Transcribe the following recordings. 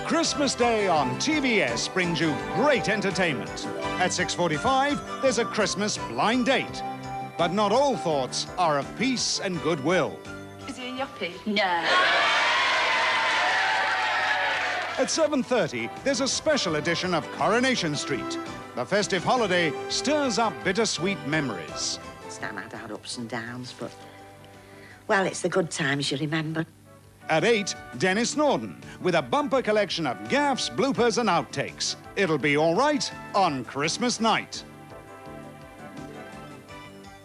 Christmas Day on TVS brings you great entertainment. At 6:45, there's a Christmas blind date. But not all thoughts are of peace and goodwill. Is he a yuppie? No. At 7:30, there's a special edition of Coronation Street. The festive holiday stirs up bittersweet memories. Stan had our ups and downs, but, well, it's the good times you remember. At 8, Dennis Norden, with a bumper collection of gaffes, bloopers and outtakes. It'll be all right on Christmas night.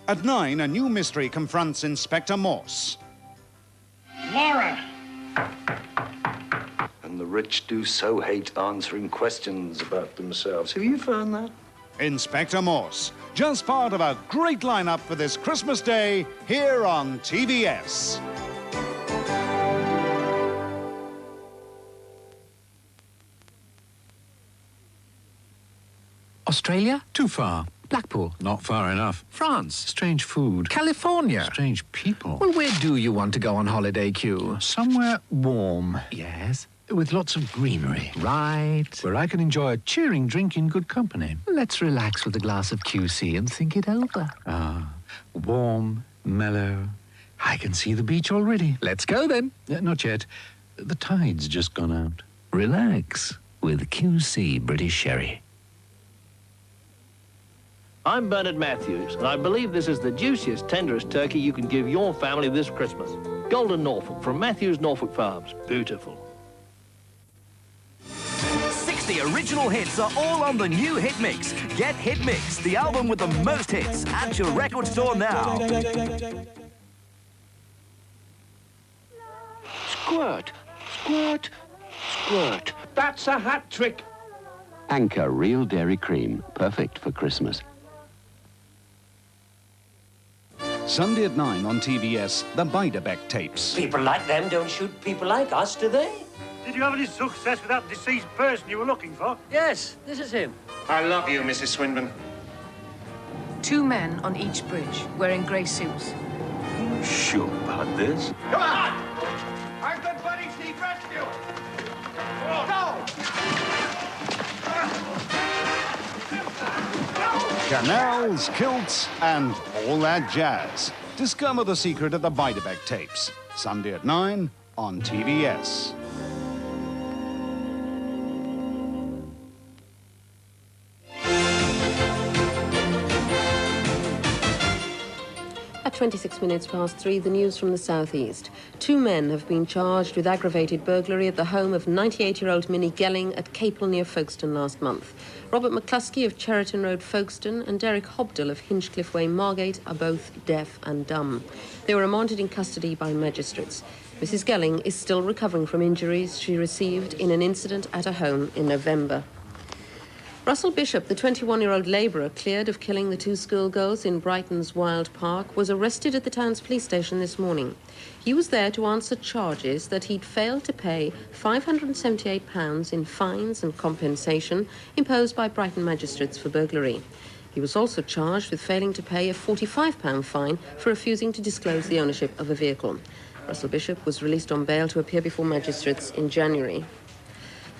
At 9, a new mystery confronts Inspector Morse. Laura! And the rich do so hate answering questions about themselves. Have you found that? Inspector Morse, just part of a great lineup for this Christmas Day here on TVS. Australia? Too far. Blackpool? Not far enough. France? Strange food. California? Strange people. Well, where do you want to go on holiday, Q? Somewhere warm. Yes. With lots of greenery. Right. Where I can enjoy a cheering drink in good company. Let's relax with a glass of QC and think it over. Ah, warm, mellow. I can see the beach already. Let's go then. Not yet. The tide's just gone out. Relax with QC British Sherry. I'm Bernard Matthews, and I believe this is the juiciest, tenderest turkey you can give your family this Christmas. Golden Norfolk from Matthews Norfolk Farms. Beautiful. 60 original hits are all on the new Hit Mix. Get Hit Mix, the album with the most hits, at your record store now. Squirt, squirt, squirt. That's a hat trick. Anchor Real Dairy Cream, perfect for Christmas. Sunday at 9 on TVS, the Beiderbecke tapes. People like them don't shoot people like us, do they? Did you have any success with that deceased person you were looking for? Yes, this is him. I love you, Mrs. Swinburne. 2 men on each bridge, wearing grey suits. You sure about this? Come on! Our good buddies need rescue! Go! Canals, kilts, and all that jazz. Discover the secret of the Beiderbecke tapes. Sunday at 9 on TVS. At 26 minutes past 3, the news from the southeast. 2 men have been charged with aggravated burglary at the home of 98-year-old Minnie Gelling at Capel near Folkestone last month. Robert McCluskey of Cheriton Road, Folkestone, and Derek Hobdell of Hinchcliffe Way, Margate, are both deaf and dumb. They were remanded in custody by magistrates. Mrs. Gelling is still recovering from injuries she received in an incident at her home in November. Russell Bishop, the 21-year-old labourer cleared of killing the 2 schoolgirls in Brighton's Wild Park, was arrested at the town's police station this morning. He was there to answer charges that he'd failed to pay £578 in fines and compensation imposed by Brighton magistrates for burglary. He was also charged with failing to pay a £45 fine for refusing to disclose the ownership of a vehicle. Russell Bishop was released on bail to appear before magistrates in January.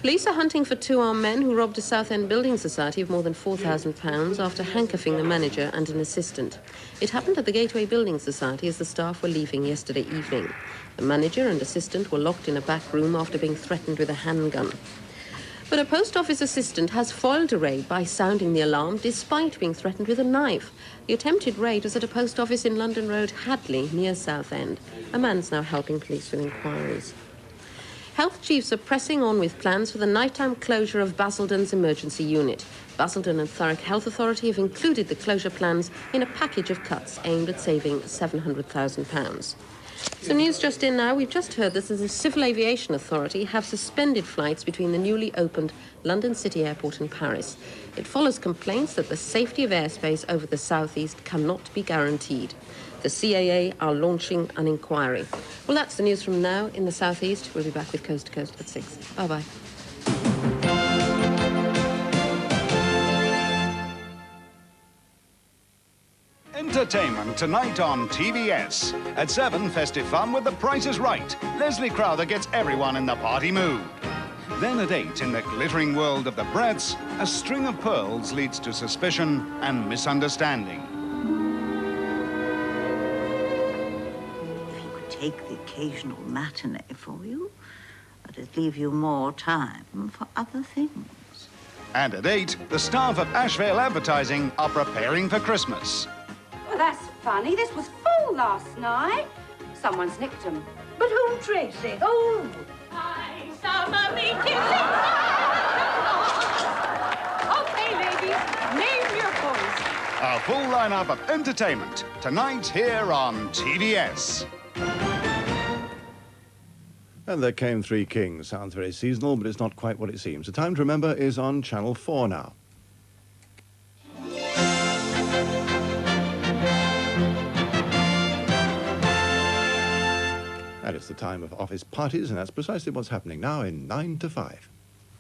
Police are hunting for 2 armed men who robbed a Southend building society of more than £4,000 after handcuffing the manager and an assistant. It happened at the Gateway Building Society as the staff were leaving yesterday evening. The manager and assistant were locked in a back room after being threatened with a handgun. But a post office assistant has foiled a raid by sounding the alarm despite being threatened with a knife. The attempted raid was at a post office in London Road, Hadley, near Southend. A man's now helping police with inquiries. Health chiefs are pressing on with plans for the nighttime closure of Basildon's emergency unit. Basildon and Thurrock Health Authority have included the closure plans in a package of cuts aimed at saving £700,000. Some news just in now. We've just heard that the Civil Aviation Authority have suspended flights between the newly opened London City Airport and Paris. It follows complaints that the safety of airspace over the southeast cannot be guaranteed. The CAA are launching an inquiry. Well, that's the news from now in the southeast. We'll be back with Coast to Coast at 6. Bye-bye. Entertainment tonight on TVS. At 7, festive fun with The Price is Right. Leslie Crowther gets everyone in the party mood. Then at 8, in the glittering world of the Bratz, a string of pearls leads to suspicion and misunderstanding. If you could take the occasional matinee for you, it'd leave you more time for other things. And at 8, the staff of Ashvale Advertising are preparing for Christmas. Well, that's funny. This was full last night. Someone's nicked them. But who, Tracy? Oh! Hi, summer me kissing. Okay, ladies, name your voice. A full lineup of entertainment tonight here on TVS. And There Came Three Kings. Sounds very seasonal, but it's not quite what it seems. The Time to Remember is on Channel 4 now. And it's the time of office parties, and that's precisely what's happening now in 9 to 5.